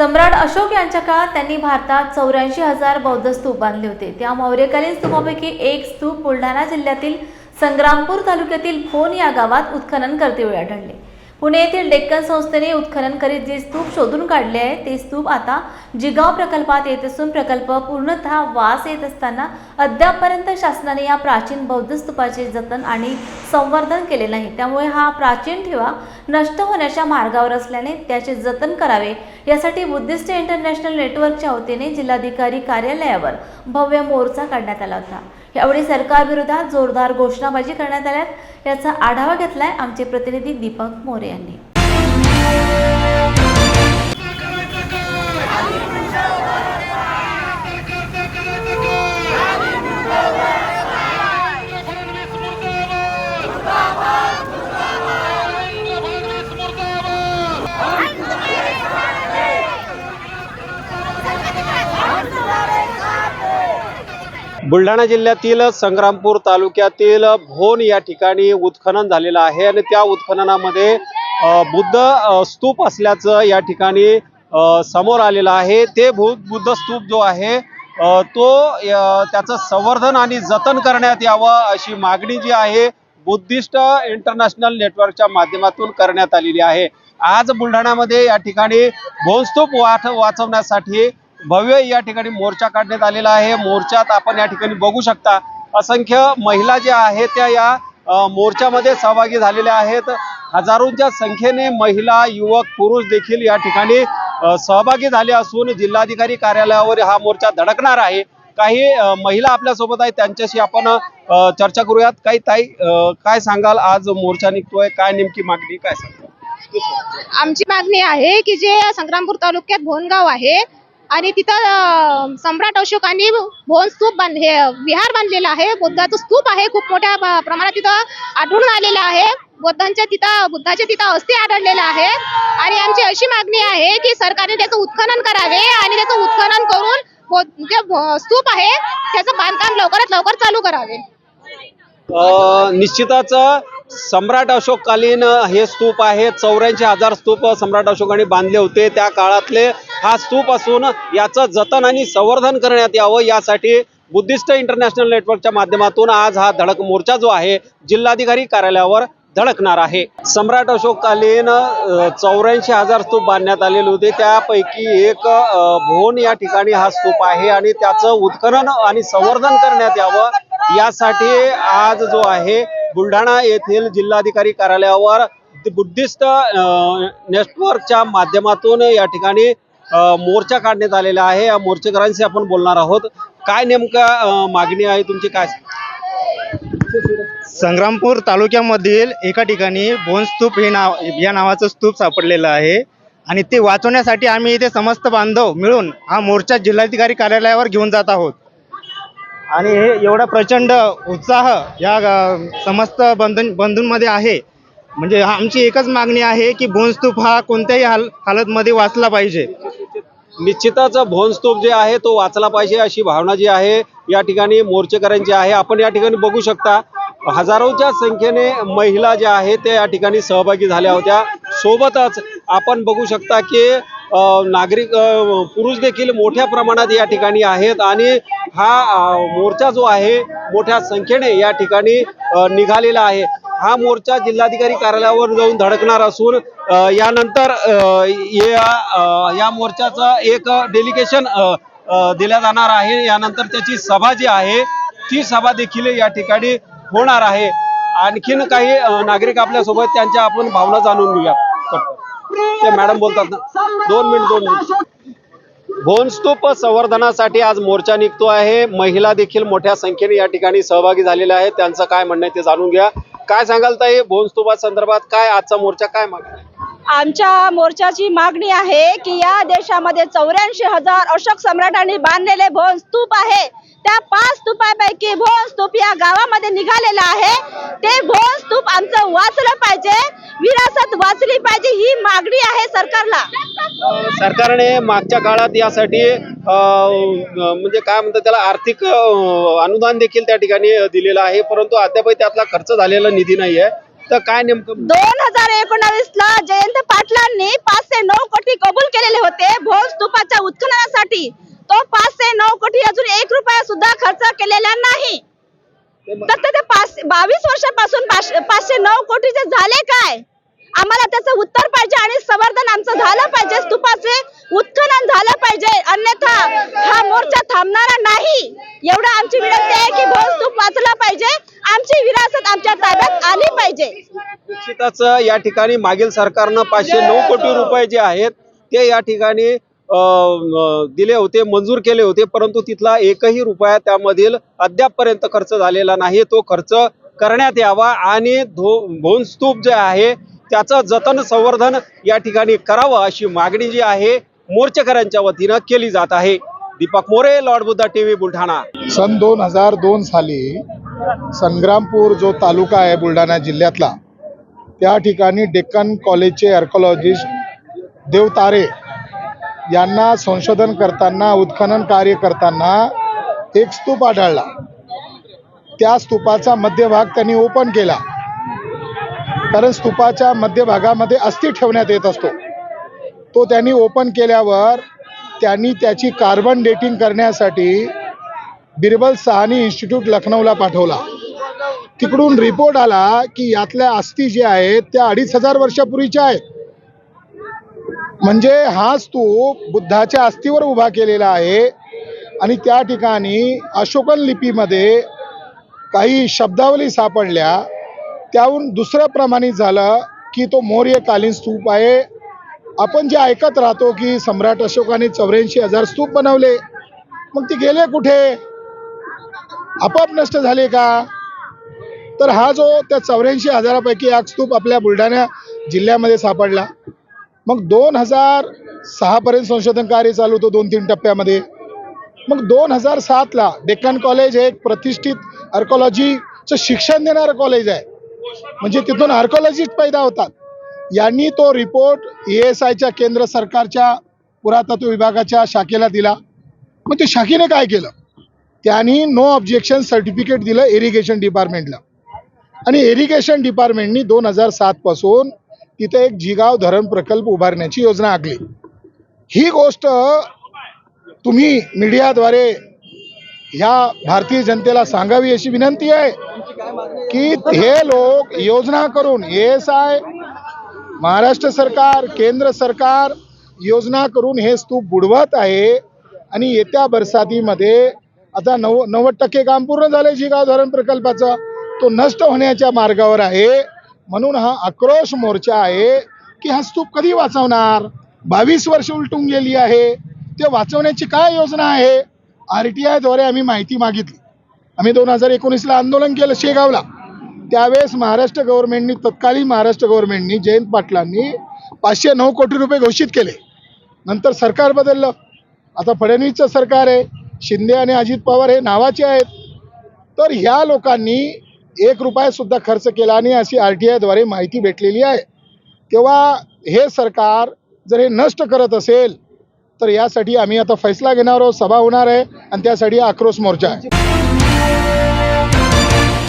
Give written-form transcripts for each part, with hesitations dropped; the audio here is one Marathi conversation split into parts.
सम्राट अशोक यांच्या काळात त्यांनी भारतात 84,000 बौद्ध स्तूप बांधले होते। त्या मौर्यकालीन स्तूपापैकी एक स्तूप बुलढाणा जिल्ह्यातील संग्रामपूर तालुक्यातील भोन या गावात उत्खनन करतेवेळी आढळले। पुणे येथील डेक्कन संस्थेने उत्खनन करीत जे स्तूप शोधून काढले आहे ते स्तूप आता जिगाव प्रकल्पात येत असून प्रकल्प पूर्णतः वास येत असताना अद्यापपर्यंत शासनाने या प्राचीन बौद्ध स्तूपाचे जतन आणि संवर्धन केले नाही। त्यामुळे हा प्राचीन ठेवा नष्ट होण्याच्या मार्गावर असल्याने त्याचे जतन करावे यासाठी बुद्धिस्ट इंटरनॅशनल नेटवर्कच्या वतीने जिल्हाधिकारी कार्यालयावर भव्य मोर्चा काढण्यात आला होता। यावेळी सरकारविरोधात जोरदार घोषणाबाजी करण्यात आल्यात। याचा आढावा घेतलाय आमचे प्रतिनिधी दीपक मोरे यांनी। बुलढाणा जिल्ह्यातील संग्रामपूर तालुक्यातील भोन या ठिकाणी उत्खनन झालेलं आहे आणि त्या उत्खननामध्ये बुद्ध स्तूप असल्याचं या ठिकाणी समोर आलेलं आहे। ते बुद्ध स्तूप जो आहे तो त्याचं संवर्धन आणि जतन करण्यात यावं अशी मागणी जी आहे बुद्धिस्ट इंटरनॅशनल नेटवर्कच्या माध्यमातून करण्यात आलेली आहे। आज बुलढाण्यामध्ये या ठिकाणी भोन स्तूप वाचवण्यासाठी भव्य या ठिकाणी मोर्चा काढण्यात आलेला आहे। मोर्चात आपण या ठिकाणी बघू शकता असंख्य महिला ज्या आहेत त्या या मोर्चामध्ये सहभागी झालेल्या आहेत। हजारोंच्या संख्येने महिला, युवक, पुरुष देखील या ठिकाणी सहभागी झाले असून जिल्हाधिकारी कार्यालयावर हा मोर्चा धडकणार आहे। काही महिला आपल्यासोबत आहेत, त्यांच्याशी आपण चर्चा करूयात। काही ताई, काय सांगाल, आज मोर्चा निघतोय, काय नेमकी मागणी, काय सांगाल? आमची मागणी आहे की जे संग्रामपूर तालुक्यात भोनगाव आहे आणि तिथं सम्राट अशोकांनी भोन स्तूप विहार बांधलेला आहे। बुद्धाचं स्तूप आहे, खूप मोठ्या प्रमाणात तिथं आढळून आलेलं आहे। बुद्धाच्या तिथं अस्थी आढळलेला आहे आणि आमची अशी मागणी आहे की सरकारने त्याचं उत्खनन करावे आणि त्याचं उत्खनन करून जे स्तूप आहे त्याचं बांधकाम लवकरात लवकर चालू करावे। निश्चितच सम्राट अशोककालीन हे स्तूप आहे। 84,000 स्तूप सम्राट अशोकाने बांधले होते, त्या काळातले हा स्तूप असून याचं जतन आणि संवर्धन करण्यात यावं यासाठी बुद्धिस्ट इंटरनॅशनल नेटवर्कच्या माध्यमातून आज हा धडक मोर्चा जो आहे जिल्हाधिकारी कार्यालयावर धडकणार आहे। सम्राट अशोककालीन 84,000 स्तूप बांधण्यात आलेले होते, त्यापैकी एक भोन या ठिकाणी हा स्तूप आहे आणि त्याचं उत्खनन आणि संवर्धन करण्यात यावं यासाठी आज जो आहे बुलढाणा येथील जिल्हाधिकारी कार्यालयावर बुद्धिस्ट नेटवर्कच्या माध्यमातून या ठिकाणी मोर्चा काढण्यात आलेला आहे। या मोर्चेकरांशी आपण बोलणार आहोत। काय नेमका मागणी आहे तुमची, काय? संग्रामपूर तालुक्यामधील एका ठिकाणी भोन स्तूप या नावाचं स्तूप सापडलेलं आहे आणि ते वाचवण्यासाठी आम्ही इथे समस्त बांधव मिळून हा मोर्चा जिल्हाधिकारी कार्यालयावर घेऊन जात आहोत। आणि हे एवढा प्रचंड उत्साह या समस्त बंधूंमध्ये आहे। म्हणजे आमची एकच मागणी आहे की भोन स्तूप हा कोणत्याही हालतमध्ये वाचला पाहिजे। निश्चितच भोन स्तूप जे आहे तो वाचला पाहिजे अशी भावना जी आहे या ठिकाणी मोर्चेकरांची आहे। आपण या ठिकाणी बघू शकता हजारोच्या संख्येने महिला ज्या आहेत त्या या ठिकाणी सहभागी झाल्या होत्या। सोबतच आपण बघू शकता की नागरिक, पुरुष देखील मोठ्या प्रमाणात या ठिकाणी आहेत आणि हा मोर्चा जो आहे मोठ्या संख्येने या ठिकाणी निघालेला आहे। हा मोर्चा जिल्हाधिकारी कार्यालयावर जाऊन धडकणार असून यानंतर या मोर्चाचं एक डेलिगेशन दिल्या जाणार आहे। यानंतर त्याची सभा जी आहे ती सभा देखील या ठिकाणी होणार आहे। आणखीन काही नागरिक आपल्यासोबत, त्यांच्या आपण भावना जाणून घेऊया। ते मॅडम बोलतात ना, 2 मिनिट। भोन स्तूप संवर्धनासाठी आज मोर्चा निघतो आहे। महिला देखील मोठ्या संख्येने या ठिकाणी सहभागी झालेल्या आहेत, त्यांचं काय म्हणणं आहे ते जाणून घ्या। काय सांगाल ताई, भोन स्तूपा संदर्भात काय आजचा मोर्चा, काय मागणी? आमच्या मोर्चाची मागणी आहे की या देशामध्ये 84,000 अशोक सम्राटांनी बांधलेले भोन स्तूप आहे, त्या 5 स्तूपापैकी भोन स्तूप या गावामध्ये निघालेला आहे। ते भोन स्तूप आमचं वाचलं पाहिजे, विरासत वाचली पाहिजे, ही मागणी आहे सरकारला। सरकारने मागच्या काळात यासाठी म्हणजे काय म्हणतात त्याला आर्थिक अनुदान देखील त्या ठिकाणी दिलेलं आहे, परंतु अद्याप त्यातला खर्च झालेला निधी नाही आहे। तर काय नेमकं 2019 ला जयंत पाटलांनी 5 ते 9 कोटी कबूल केलेले होते। होते भोन स्तूपाच्या उत्खननासाठी, तो 5 ते 9 कोटी अजून 1 रुपया सुद्धा खर्च केलेला नाही. तर ते 22 वर्षापासून 509 कोटीचे झाले काय? आम्हाला त्याचं उत्तर पाहिजे आणि संवर्धन आमचं झालं पाहिजे, स्तूपाचे उत्खनन झालं पाहिजे, अन्यथा हा मोर्चा थांबणारा नाही. एवढं आमची विनंती आहे की भोन स्तूप वाचला पाहिजे, आमची विरासत आमच्या ताब्यात आली पाहिजे. निश्चितच या ठिकाणी मागील सरकारनं 509 कोटी रुपये जे आहेत ते या ठिकाणी दिले होते, मंजूर केले होते, परंतु तिथला एकही रुपया त्यामधील अद्यापपर्यंत खर्च झालेला नाही. तो खर्च करण्यात यावा आणि भोन स्तूप जे आहे त्याचं जतन संवर्धन या ठिकाणी करावं अशी मागणी जी आहे मोर्चेकऱ्यांच्या वतीनं केली जात आहे. Deepak More, lord Buddha TV, Buldhana. सन 2002 साली संग्रामपूर जो तालुका आहे बुलढाणा जिल्ह्यातला, त्या ठिकाणी डेक्कन कॉलेजचे आर्किओलॉजिस्ट देव तारे यांना संशोधन करताना, उत्खनन कार्य करताना एक स्तूप आढळला. त्या स्तूपाचा मध्यभाग त्यांनी ओपन केला, कारण स्तूपाच्या मध्यभागामध्ये अस्थि ठेवण्यात येत असतो. तो त्यांनी ओपन केल्यावर त्यांनी त्याची कार्बन डेटिंग करण्यासाठी बिरबल साहनी इन्स्टिट्यूट लखनौला पाठवला. तिकडून रिपोर्ट आला की यातल्या अस्थी जे आहेत त्या 2500 वर्षापूर्वीच्या आहेत. म्हणजे हा स्तूप बुद्धाच्या अस्थीवर उभा केलेला आहे आणि त्या ठिकाणी अशोकन लिपीमध्ये काही शब्दावली सापडल्या. त्याहून दुसरं प्रमाणित झालं की तो मौर्यकालीन स्तूप आहे. आपण जे ऐकत राहतो की सम्राट अशोकाने 84,000 स्तूप बनवले, मग ते गेले कुठे? आपोआप नष्ट झाले का? तर हा जो त्या 84,000 पैकी एक स्तूप आपल्या बुलढाणा जिल्ह्यामध्ये सापडला. मग 2006 पर्यंत संशोधन कार्य चालू होतं 2-3 टप्प्यामध्ये. मग 2007ला डेक्कन कॉलेज हे एक प्रतिष्ठित आर्किओलॉजीचं शिक्षण देणारं कॉलेज आहे, म्हणजे तिथून आर्किओलॉजिस्ट पैदा होतात. यांनी तो रिपोर्ट ESIच्या केंद्र सरकारच्या पुरातत्व विभागाच्या शाखेला दिला. मग त्या शाखेने काय केलं? त्यांनी नो ऑब्जेक्शन सर्टिफिकेट दिलं इरिगेशन डिपार्टमेंटला, आणि इरिगेशन डिपार्टमेंटनी 2007 पासून तिथे एक जिगाव धरण प्रकल्प उभारण्याची योजना आखली. ही गोष्ट तुम्ही मीडियाद्वारे ह्या भारतीय जनतेला सांगावी अशी विनंती आहे की हे लोक योजना करून, ESI, महाराष्ट्र सरकार, केंद्र सरकार योजना करून हे स्तूप बुडवत आहे. आणि येत्या बरसातीमध्ये आता 90% काम पूर्ण झाले जिगाव धरण प्रकल्पाचा, तो नष्ट होण्याच्या मार्गावर आहे. म्हणून हा आक्रोश मोर्चा आहे की हा स्तूप कधी वाचवणार? 22 वर्ष उलटून गेली आहे, ते वाचवण्याची काय योजना आहे? RTI द्वारे आम्ही माहिती मागितली. आम्ही 2019ला आंदोलन केलं शेगावला. त्यावेळेस महाराष्ट्र गव्हर्नमेंटनी, तत्कालीन महाराष्ट्र गव्हर्नमेंटनी, जयंत पाटलांनी 509 कोटी रुपये घोषित केले. नंतर सरकार बदललं, आता फडणवीसचं सरकार आहे. शिंदे आणि अजित पवार हे नावाचे आहेत. तर ह्या लोकांनी 1 रुपया सुद्धा खर्च केला नाही अशी RTI द्वारे माहिती भेटलेली आहे. तेव्हा हे सरकार जर हे नष्ट करत असेल तर यासाठी आम्ही आता फैसला घेणार आहोत, सभा होणार आहे आणि त्यासाठी आक्रोश मोर्चा आहे.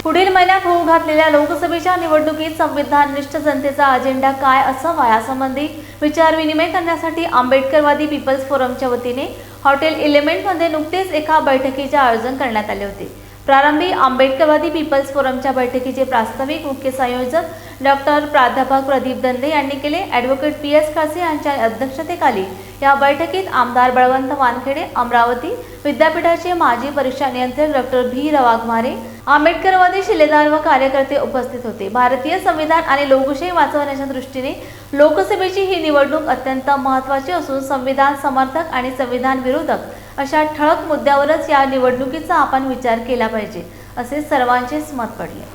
पुढील महिन्यात होऊ घातलेल्या लोकसभेच्या निवडणुकीत संविधाननिष्ठ जनतेचा अजेंडा काय असावा यासंबंधी विचारविनिमय करण्यासाठी आंबेडकरवादी पीपल्स फोरमच्या वतीने हॉटेल एलिमेंटमध्ये नुकतेच एका बैठकीचे आयोजन करण्यात आले होते. प्रारंभी आंबेडकरवादी पीपल्स फोरमच्या बैठकीचे प्रास्ताविक मुख्य संयोजक डॉक्टर प्राध्यापक प्रदीप दंदे यांनी केले. ॲडव्होकेट PS खडसे यांच्या अध्यक्षतेखाली या बैठकीत आमदार बळवंत वानखेडे, अमरावती विद्यापीठाचे माजी परीक्षा नियंत्रक डॉक्टर V वाघमारे, आंबेडकरवादी शिलेदार व कार्यकर्ते उपस्थित होते. भारतीय संविधान आणि लोकशाही वाचवण्याच्या दृष्टीने लोकसभेची ही निवडणूक अत्यंत महत्त्वाची असून संविधान समर्थक आणि संविधान विरोधक अशा ठळक मुद्द्यावरच या निवडणुकीचा आपण विचार केला पाहिजे असे सर्वांचेच मत पडले.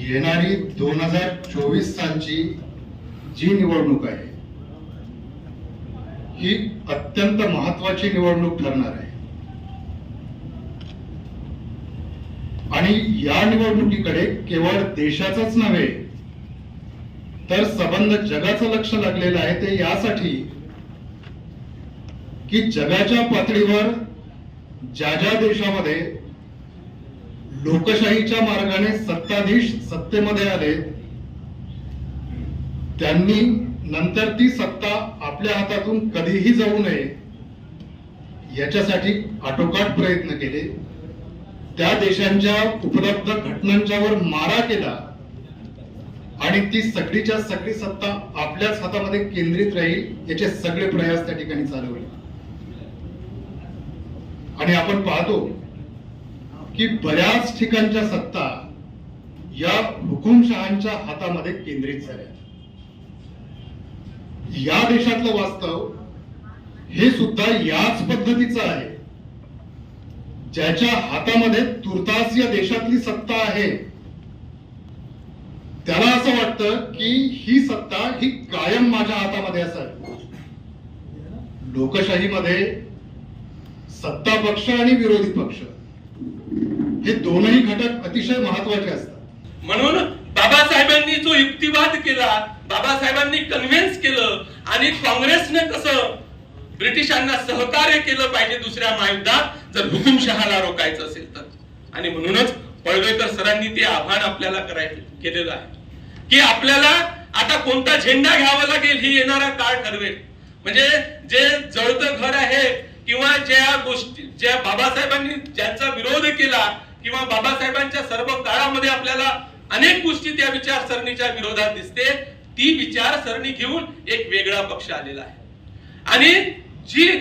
येणारी 2024 सालची जी निवडणूक आहे ही अत्यंत महत्वाची निवडणूक ठरणार आहे आणि या निवडणुकीकडे केवळ देशाचंच नव्हे तर सबंध जगाचं लक्ष लागलेलं आहे. ते यासाठी की जगाच्या पातळीवर ज्या ज्या देशामध्ये लोकशाहीच्या मार्गाने सत्ताधीश सत्तेमध्ये आले त्यांनी नंतर ती सत्ता आपल्या हातातून कधीही जाऊ नये याच्यासाठी आटोकाट प्रयत्न केले. त्या देशांच्या उपलब्ध घटनांच्यावर मारा केला आणि ती सगळीच्या सगळी सत्ता आपल्याच हातामध्ये केंद्रित राहील याचे सगळे प्रयास त्या ठिकाणी चालवले. आणि आपण पाहतो की बऱ्याच ठिकाणच्या सत्ता या हुकुमशहांच्या हातामध्ये केंद्रित झाल्या. या देशातलं वास्तव हे सुद्धा याच पद्धतीचं आहे. ज्याच्या हातामध्ये तुर्तास या देशातली सत्ता आहे त्याला असं वाटतं की ही सत्ता ही कायम माझ्या हातामध्ये असावी. लोकशाहीमध्ये सत्ता पक्ष आणि विरोधी पक्ष हे दोनही घटक अतिशय महत्वाचे असतात. म्हणून बाबासाहेबांनी जो युक्तिवाद केला, बाबासाहेबांनी कन्व्हिन्स केलं आणि काँग्रेसने कसं ब्रिटिशांना सहकार्य केलं पाहिजे दुसऱ्या महायुद्धात जर हुकुमशहाला रोखायचं असेल तर. आणि म्हणूनच पळवेकर सरांनी ते आव्हान आपल्याला केलेलं आहे की आपल्याला आता कोणता झेंडा घ्यावा लागेल ही येणारा काळ ठरवेल. म्हणजे जे जळतं घर आहे किंवा ज्या गोष्टी ज्या बाबासाहेबांनी ज्यांचा विरोध केला किंवा बाबासाहेबांच्या सर्व काळामध्ये आपल्याला अनेक गोष्टी त्या विचारसरणीच्या विरोधात दिसते, ती विचारसरणी घेऊन एक वेगळा पक्ष आलेला आहे. आणि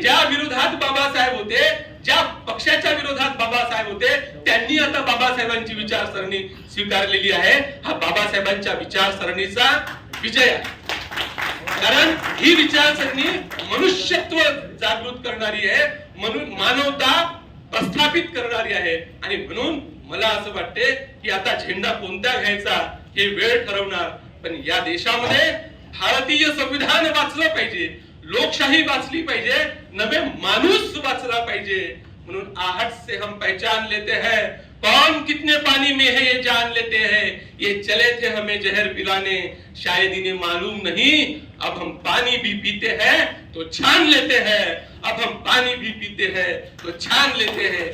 ज्या विरोधात बाबासाहेब होते, ज्या पक्षाच्या विरोधात बाबासाहेब होते, त्यांनी आता बाबासाहेबांची विचारसरणी स्वीकारलेली आहे. हा बाबासाहेबांच्या विचारसरणीचा विजय आहे. कारण ही विचारसरणी मनुष्यत्व जागृत करणारी आहे, म्हणून मानवता प्रस्थापित करणारी आहे. आणि म्हणून मला असं वाटते की आता झेंडा कोणता घ्यायचा हे वेळ ठरवणार. पण या देशामध्ये भारतीय संविधान वाचलं पाहिजे, लोकशाही वाचली पाहिजे, नवे माणूस वाचला पाहिजे. म्हणून आहट से हम पहचान लेते हैं कौन कितने पानी में है ये जान लेते हैं. ये चले थे हमें जहर पिलाने शायद इन्हें मालूम नहीं. अब हम पानी भी पीते हैं तो छान लेते हैं. अब हम पानी भी पीते हैं तो छान लेते हैं.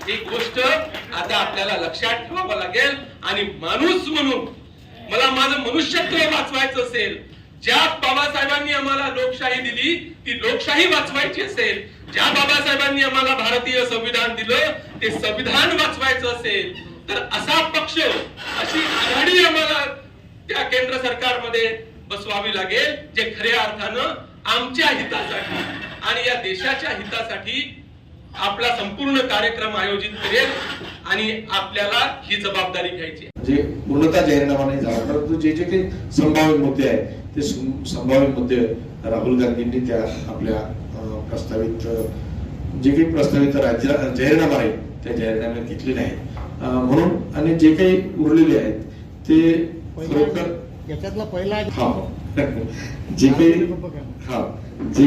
ही गोष्ट आता आपल्याला लक्षात ठेवावं लागेल. आणि माणूस म्हणून मला माझं मनुष्यत्व वाचवायचं असेल, ज्या बाबासाहेबांनी आम्हाला लोकशाही दिली ती लोकशाही वाचवायची असेल, ज्या बाबासाहेबांनी आम्हाला भारतीय संविधान दिलं ते संविधान वाचवायचं असेल तर असा पक्ष, अशी आघाडी आम्हाला त्या केंद्र सरकारमध्ये बसवावी लागेल जे खऱ्या अर्थानं आमच्या हितासाठी आणि या देशाच्या हितासाठी आपला संपूर्ण कार्यक्रम आयोजित करेल. आणि आपल्याला ही जबाबदारी घ्यायची. म्हणजे पूर्णतः जाहीरनामा नाही झाला, परंतु जे जे काही संभाव्य मुद्दे आहेत ते संभाव्य मुद्दे राहुल गांधींनी त्या आपल्या प्रस्तावित जे काही प्रस्तावित जाहीरनामा आहे त्या जाहीरनाम्यात घेतलेले आहेत. म्हणून आणि जे काही उरलेले आहेत ते खरोखर याच्यातला पहिला जे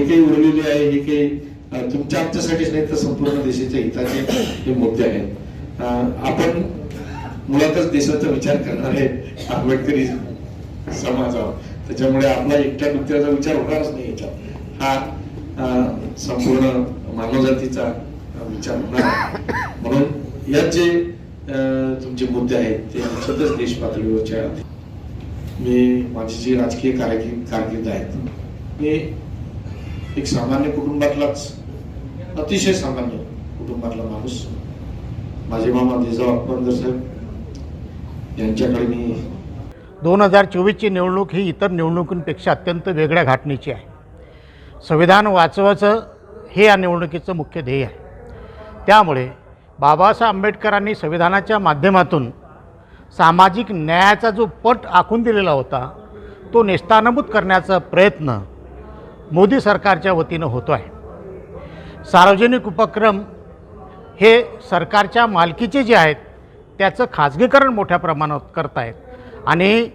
काही उरलेले आहे हे काही तुमच्या आमच्यासाठीच नाही तर संपूर्ण देशाच्या हिताचे हे मुद्दे आहेत. आपण मुळातच देशाचा विचार करणारे आंबेडकरी समाज आहोत, त्याच्यामुळे आपला एकट्या दुसऱ्याचा विचार होणारच नाही. याच्यात हा संपूर्ण मानवजातीचा विचार होणार. म्हणून यात जे तुमचे मुद्दे आहेत ते निश्चितच देश पातळीवरच्या. मी माझी जी राजकीय कारकीर्द आहेत, मी एक सामान्य कुटुंबातलाच, अतिशय सामान्य कुटुंबातला माणूस. माझे मामा जिजाऊ अकबर साहेब यांच्याकडे मी 2024ची निवडणूक ही इतर निवडणुकींपेक्षा अत्यंत वेगळ्या घाटणीची आहे. संविधान वाचवायचं हे या निवडणुकीचं मुख्य ध्येय आहे. त्यामुळे बाबासाहेब आंबेडकरांनी संविधानाच्या माध्यमातून सामाजिक न्यायाचा जो पट आखून दिलेला होता तो नेस्तानाबूत करण्याचा प्रयत्न मोदी सरकारच्या वतीनं होतो आहे. सार्वजनिक उपक्रम हे सरकारच्या मालकीचे जे आहेत त्याचं खाजगीकरण मोठ्या प्रमाणात करत आहेत. आणि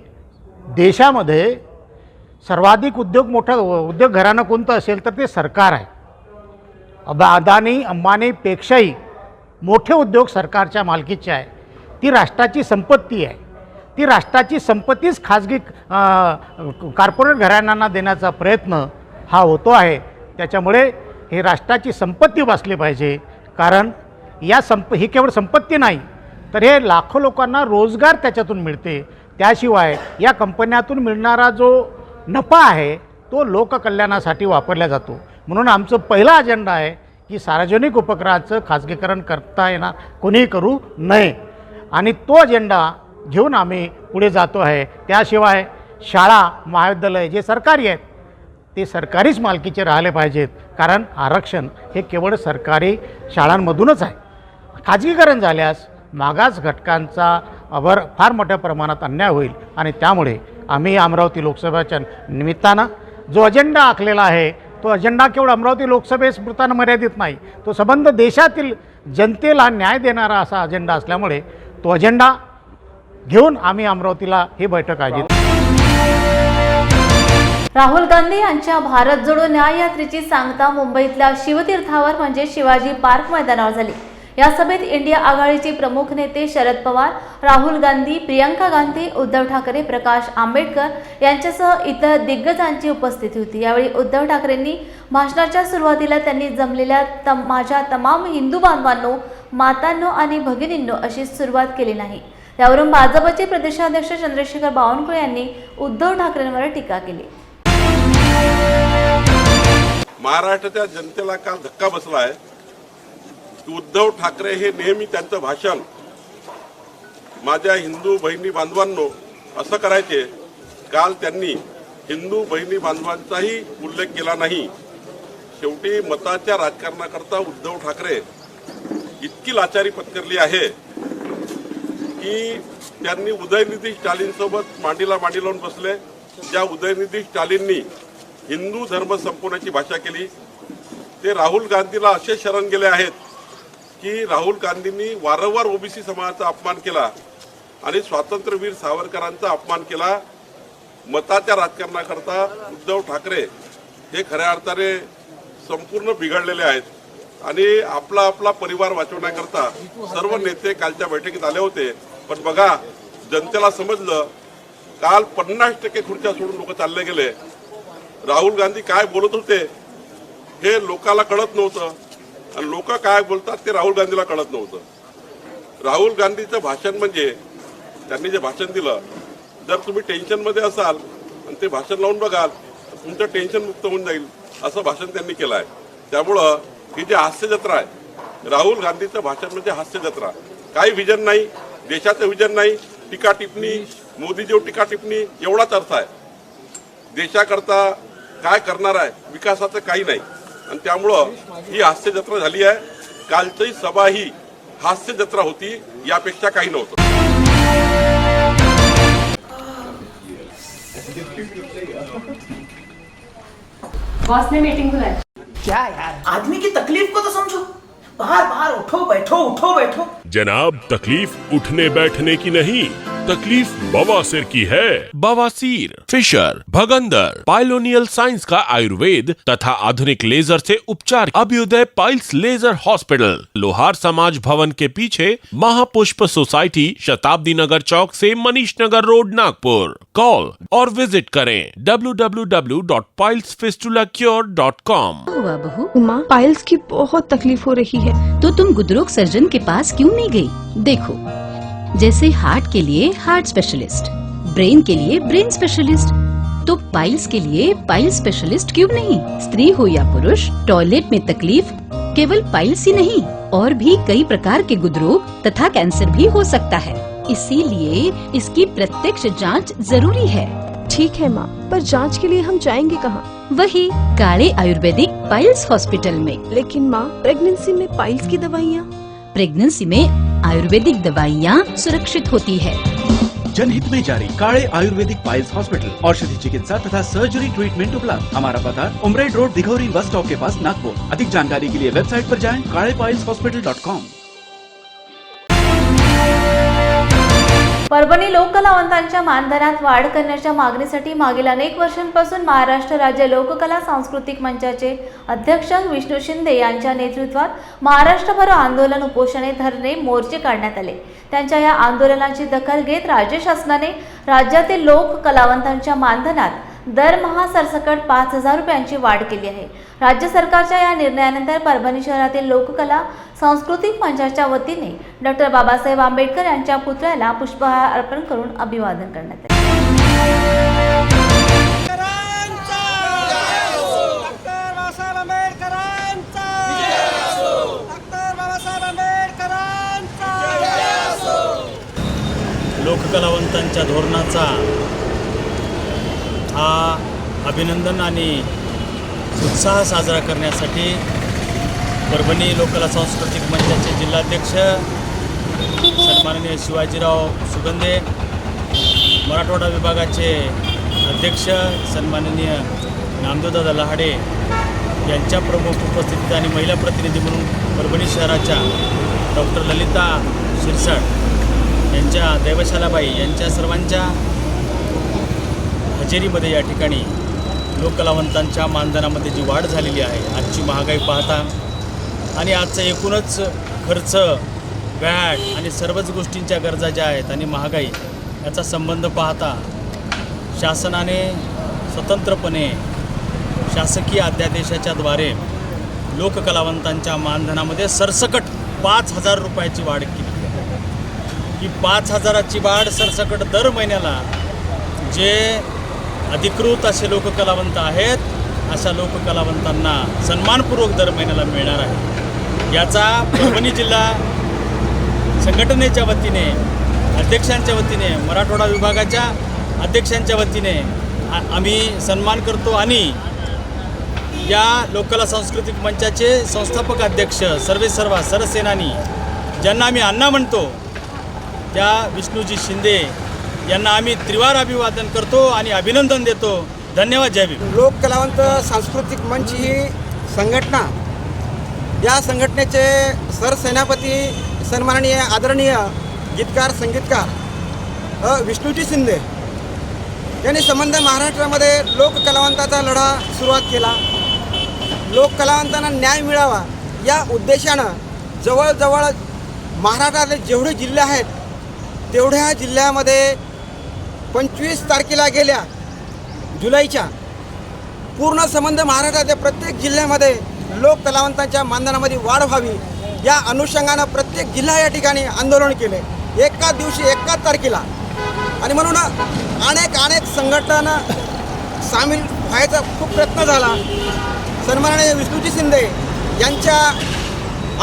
देशामध्ये सर्वाधिक उद्योग घराणं कोणतं असेल तर ते सरकार आहे. अदानी अंबानीपेक्षाही मोठे उद्योग सरकारच्या मालकीचे आहे. ती राष्ट्राची संपत्ती आहे. ती राष्ट्राची संपत्तीच खाजगी कॉर्पोरेट घराण्यांना देण्याचा प्रयत्न हा होतो आहे. त्याच्यामुळे हे राष्ट्राची संपत्ती वाचली पाहिजे. कारण ही केवळ संपत्ती नाही तर हे लाखो लोकांना रोजगार त्याच्यातून मिळते. त्याशिवाय या कंपन्यातून मिळणारा जो नफा आहे तो लोककल्याणासाठी वापरला जातो. म्हणून आमचं पहिला अजेंडा आहे की सार्वजनिक उपक्रमाचं खाजगीकरण करता येणार कोणीही करू नये आणि तो अजेंडा घेऊन आम्ही पुढे जातो आहे. त्याशिवाय शाळा महाविद्यालय जे सरकारी आहेत ते सरकारीच मालकीचे राहिले पाहिजेत, कारण आरक्षण हे केवळ सरकारी शाळांमधूनच आहे. खाजगीकरण झाल्यास मागास घटकांचा फार मोठ्या प्रमाणात अन्याय होईल आणि त्यामुळे आम्ही अमरावती लोकसभेच्या निमित्तानं जो अजेंडा आखलेला आहे तो अजेंडा केवळ अमरावती लोकसभेपुरता मर्यादित नाही, तो संबंध देशातील जनतेला न्याय देणारा असा अजेंडा असल्यामुळे तो अजेंडा घेऊन आम्ही अमरावतीला ही बैठक आयोजित. राहुल गांधी यांच्या भारत जोडो न्याय यात्रेची सांगता मुंबईतल्या शिवतीर्थावर म्हणजे शिवाजी पार्क मैदानावर झाली. या सभेत इंडिया आघाडीचे प्रमुख नेते शरद पवार, राहुल गांधी, प्रियंका गांधी, उद्धव ठाकरे, प्रकाश आंबेडकर यांच्यासह इतर दिग्गजांची उपस्थिती होती. यावेळी उद्धव ठाकरेंनी भाषणाच्या सुरुवातीला त्यांनी जमलेल्या माझ्या तमाम हिंदू बांधवांनो, मातांनो आणि भगिनींनो अशी सुरुवात केली नाही. त्यावरून भाजपचे प्रदेशाध्यक्ष चंद्रशेखर बावनकुळे यांनी उद्धव ठाकरेंवर टीका केली. महाराष्ट्राच्या जनतेला काल धक्का बसला आहे की उद्धव ठाकरे हे नेहमी त्यांचं भाषण माझ्या हिंदू बहिणी बांधवांनो असं करायचे. काल त्यांनी हिंदू बहिणी बांधवांचाही उल्लेख केला नाही. शेवटी मताच्या राजकारणाकरता उद्धव ठाकरे इतकी लाचारी पत्करली आहे की त्यांनी उदयनिधी स्टॅलिनसोबत मांडीला मांडी लावून बसले. ज्या उदयनिधी स्टॅलिननी हिंदू धर्म संपवण्याची भाषा केली ते राहुल गांधीला असे शरण गेले आहेत की राहुल गांधींनी वारंवार ओबीसी समाजाचा अपमान केला आणि स्वातंत्र्यवीर सावरकरांचा अपमान केला. मताच्या राजकारणाकरता उद्धव ठाकरे हे खऱ्या अर्थाने संपूर्ण बिघडलेले आहेत आणि आपला आपला परिवार वाचवण्याकरता सर्व नेते कालच्या बैठकीत आले होते. पण बघा, जनतेला समजलं काल 50% खुर्च्या सोडून लोक चालले गेले. राहुल गांधी काय बोलत होते हे लोकाला कळत नव्हतं आणि लोक काय बोलतात ते राहुल गांधीला कळत नव्हतं. राहुल गांधीचं भाषण म्हणजे त्यांनी जे भाषण दिलं, जर तुम्ही टेन्शनमध्ये असाल आणि ते भाषण लावून बघाल तर तुमचं टेन्शन मुक्त होऊन जाईल असं भाषण त्यांनी केलं आहे. त्यामुळं ही जी हास्य जत्रा आहे, राहुल गांधीचं भाषण म्हणजे हास्य जत्रा. काही विजन नाही, देशाचं विजन नाही, टीका टिप्पणी, मोदीजीवर टीका टिप्पणी एवढाच अर्थ आहे. देशाकरता काय करणार आहे, विकासाचं काही नाही आणि त्यामुळं ही हास्य जत्रा झाली आहे. कालची सभा ही हास्य जत्रा होती, यापेक्षा काही नव्हतं. बॉस ने मीटिंग बुलाई. क्या यार, आदमी की तकलीफ को तो समझो. बाहर बाहर उठो बैठो. जनाब, तकलीफ उठने बैठने की नहीं, तकलीफ बवासीर की है. बवासीर, फिशर, भगंदर, पाइलोनियल साइंस का आयुर्वेद तथा आधुनिक लेजर से उपचार. अभ्युदय पाइल्स लेजर हॉस्पिटल, लोहार समाज भवन के पीछे, महापुष्प सोसाइटी, शताब्दी नगर चौक से मनीष नगर रोड, नागपुर. कॉल और विजिट करें www.pilesfistulacure.com. हुआ बहू? माँ, पाइल्स की बहुत तकलीफ हो रही है. तो तुम गुदरोग सर्जन के पास क्यों नहीं गई? देखो, जैसे हार्ट के लिए हार्ट स्पेशलिस्ट, ब्रेन के लिए ब्रेन स्पेशलिस्ट, तो पाइल्स के लिए पाइल्स स्पेशलिस्ट क्यों नहीं? स्त्री हो या पुरुष, टॉयलेट में तकलीफ केवल पाइल्स ही नहीं, और भी कई प्रकार के गुदरोग तथा कैंसर भी हो सकता है. इसीलिए इसकी प्रत्यक्ष जांच जरूरी है. ठीक है माँ, पर जांच के लिए हम जाएंगे कहाँ? वही काले आयुर्वेदिक पाइल्स हॉस्पिटल में. लेकिन माँ, प्रेगनेंसी में पाइल्स की दवाइयाँ. प्रेगनेंसी में आयुर्वेदिक दवाइयाँ सुरक्षित होती है. जनहित में जारी. काले आयुर्वेदिक पाइल्स हॉस्पिटल, औषधि चिकित्सा तथा सर्जरी ट्रीटमेंट उपलब्ध. हमारा पता उमरेड रोड, दिघौरी बस स्टॉप के पास, नागपुर. अधिक जानकारी के लिए वेबसाइट पर जाएं kalepileshospital.com. परभणी लोककलावंतांच्या मानधनात वाढ करण्याच्या मागणीसाठी मागील अनेक वर्षांपासून महाराष्ट्र राज्य लोककला सांस्कृतिक मंचाचे अध्यक्ष विष्णू शिंदे यांच्या नेतृत्वात महाराष्ट्रभर आंदोलन, उपोषणे, धरणे, मोर्चे काढण्यात आले. त्यांच्या या आंदोलनाची दखल घेत राज्य शासनाने राज्यातील लोक कलावंतांच्या मानधनात दरमहा सरसकट 5,000 रुपयांची वाढ केली आहे. राज्य सरकारच्या या निर्णयानंतर परभणी शहरातील लोककला सांस्कृतिक मंचाच्या वतीने डॉक्टर बाबासाहेब आंबेडकर यांच्या पुतळ्याला पुष्पहार अर्पण करून अभिवादन करण्यात आले. लोककलावंतांच्या धोरणाचा हा अभिनंदन आणि उत्साह साजरा करण्यासाठी परभणी लोककला सांस्कृतिक मंचाचे जिल्हाध्यक्ष सन्माननीय शिवाजीराव सुगंधे, मराठवाडा विभागाचे अध्यक्ष सन्माननीय नामदेवदादा लहाडे यांच्या प्रमुख उपस्थितीत आणि महिला प्रतिनिधी म्हणून परभणी शहराच्या डॉक्टर ललिता शिरसाट यांच्या देवशालाबाई यांच्या सर्वांच्या हजेरीमध्ये या ठिकाणी लोककलावंतांच्या मानधनामध्ये जी वाढ झालेली आहे, आजची महागाई पाहता आणि आजचा एकूणच खर्च, व्हॅट आणि सर्वच गोष्टींच्या गरजा ज्या आहेत आणि महागाई याचा संबंध पाहता शासनाने स्वतंत्रपणे शासकीय अध्यादेशाच्या द्वारे लोककलावंतांच्या मानधनामध्ये सरसकट 5,000 रुपयाची वाढ केली आहे. ही 5,000ची वाढ सरसकट दर महिन्याला जे अधिकृत असे लोककलावंत आहेत अशा लोककलावंतांना सन्मानपूर्वक दर महिन्याला मिळणार आहे. याचा परभणी जिल्हा संघटनेच्या वतीने, अध्यक्षांच्या वतीने, मराठवाडा विभागाच्या अध्यक्षांच्या वतीने आम्ही सन्मान करतो आणि या लोककला सांस्कृतिक मंचाचे संस्थापक अध्यक्ष सर्वेसर्वा सरसेनानी ज्यांना आम्ही अण्णा म्हणतो त्या विष्णूजी शिंदे यांना आम्ही त्रिवार अभिवादन करतो आणि अभिनंदन देतो. धन्यवाद. जय भीम. लोककलावंत सांस्कृतिक मंच ही संघटना, या संघटनेचे सरसेनापती सन्माननीय आदरणीय गीतकार संगीतकार विष्णूजी शिंदे यांनी संबंध महाराष्ट्रामध्ये लोककलावंताचा लढा सुरुवात केला. लोककलावंतांना न्याय मिळावा या उद्देशानं जवळजवळ महाराष्ट्रातले जेवढे जिल्हे आहेत तेवढ्या जिल्ह्यामध्ये 25 तारखेला गेल्या जुलैच्या पूर्ण संबंध महाराष्ट्रातल्या प्रत्येक जिल्ह्यामध्ये लोककलावंतांच्या मानधनामध्ये वाढ व्हावी या अनुषंगानं प्रत्येक जिल्हा या ठिकाणी आंदोलन केले एकाच दिवशी, एकाच तारखेला. आणि म्हणून अनेक संघटना सामील व्हायचा खूप प्रयत्न झाला. सन्माननीय विष्णूजी शिंदे यांच्या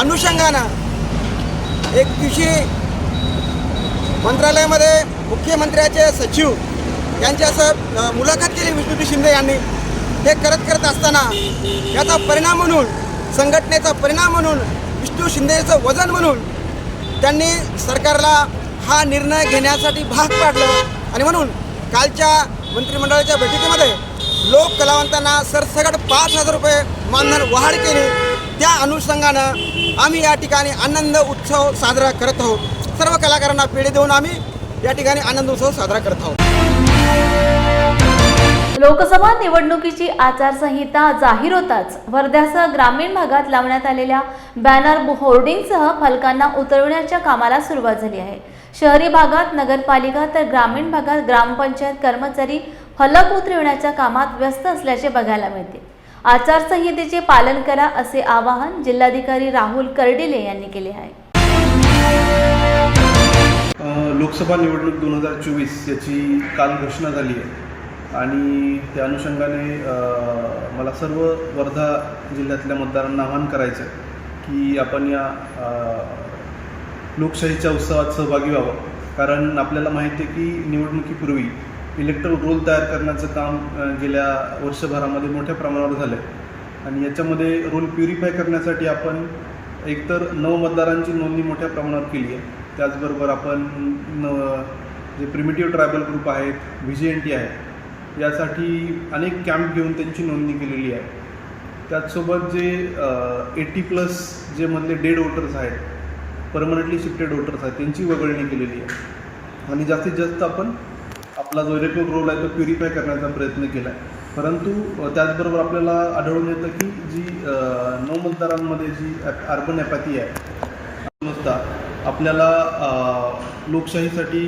अनुषंगानं एक दिवशी मंत्रालयामध्ये मुख्यमंत्र्याचे सचिव यांच्यासह मुलाखत केली विष्णूजी शिंदे यांनी. हे करत असताना याचा परिणाम म्हणून, संघटनेचा परिणाम म्हणून, विष्णू शिंदेचं वजन म्हणून त्यांनी सरकारला हा निर्णय घेण्यासाठी भाग पाडलं आणि म्हणून कालच्या मंत्रिमंडळाच्या बैठकीमध्ये लोककलावंतांना सरसकट 5,000 रुपये मानधन वाढ केली. त्या अनुषंगानं आम्ही या ठिकाणी आनंद उत्सव साजरा करत आहोत. सर्व कलाकारांना पेढे देऊन आम्ही या ठिकाणी आनंद उत्सव साजरा करत आहोत. लोकसभा निवडणुकीची आचारसंहिता जाहीर होताच वर्ध्यासह ग्रामीण भागात लावण्यात आलेल्या बॅनर, होर्डिंगसह फलकांना उतरवण्याच्या कामाला सुरुवात झाली आहे. शहरी भागात नगरपालिका तर ग्रामीण भागात ग्रामपंचायत कर्मचारी फलक उतरवण्याच्या कामात व्यस्त असल्याचे बघायला मिळते. आचारसंहितेचे पालन करा असे आवाहन जिल्हाधिकारी राहुल कर्डिले यांनी केले आहे. लोकसभा निवडणूक 2024 याची काल घोषणा झाली आहे आणि त्या अनुषंगाने मला सर्व वर्धा जिल्ह्यातल्या मतदारांना आवाहन करायचं आहे की आपण या लोकशाहीच्या उत्सवात सहभागी व्हावं. कारण आपल्याला माहिती आहे की निवडणुकीपूर्वी इलेक्ट्रल रोल तयार करण्याचं काम गेल्या वर्षभरामध्ये मोठ्या प्रमाणावर झालं आहे आणि याच्यामध्ये रोल प्युरिफाय करण्यासाठी आपण एकतर नवमतदारांची नोंदणी मोठ्या प्रमाणावर केली आहे. त्याचबरोबर आपण जे प्रिमिटिव्ह ट्रायबल ग्रुप आहेत, VGNT आहे, यासाठी अनेक कॅम्प घेऊन त्यांची नोंदणी केलेली आहे. त्याचसोबत जे 80+ जे मधले डेड वोटर्स आहेत, परमनंटली शिफ्टेड वोटर्स आहेत, त्यांची वगळणी केलेली आहे आणि जास्तीत जास्त आपण आपला जो इलेक्ट्रल रोल आहे तो प्युरिफाय करण्याचा प्रयत्न केला आहे. परंतु त्याचबरोबर आपल्याला आढळून येतं की जी नवमतदारांमध्ये जी अर्बन ॲपॅथी आहे, नुसता आपल्याला लोकशाहीसाठी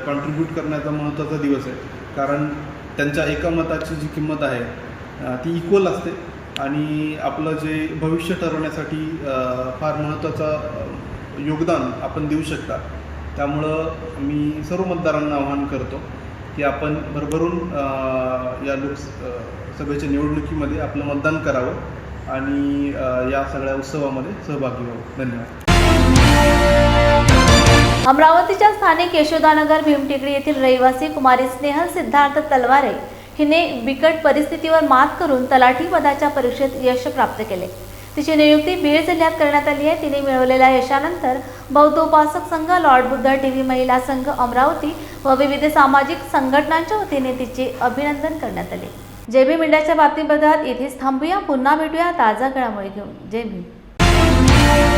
कॉन्ट्रीब्यूट करण्याचा महत्त्वाचा दिवस आहे. कारण त्यांच्या एका मताची जी किंमत आहे ती इक्वल असते आणि आपलं जे भविष्य ठरवण्यासाठी फार महत्त्वाचं योगदान आपण देऊ शकता. त्यामुळं मी सर्व मतदारांना आवाहन करतो की आपण भरभरून या लोकसभेच्या निवडणुकीमध्ये आपलं मतदान करावं आणि या सगळ्या उत्सवामध्ये सहभागी व्हावं. धन्यवाद. अमरावतीच्या स्थानिक यशोदानगर भीमटेकडी येथील रहिवासी कुमारी स्नेहल सिद्धार्थ तलवारे हिने बिकट परिस्थितीवर मात करून तलाठी पदाच्या परीक्षेत यश प्राप्त केले. तिची नियुक्ती बीड जिल्ह्यात करण्यात आली आहे. तिने मिळवलेल्या यशानंतर बौद्ध उपासक संघ, लॉर्ड बुद्ध टीव्ही महिला संघ अमरावती व विविध सामाजिक संघटनांच्या वतीने तिचे अभिनंदन करण्यात आले. जय भीम इंडियाच्या बातमीपत्रात इथेच थांबूया. पुन्हा भेटूया ताजा घडामोडी घेऊन. जय भीम.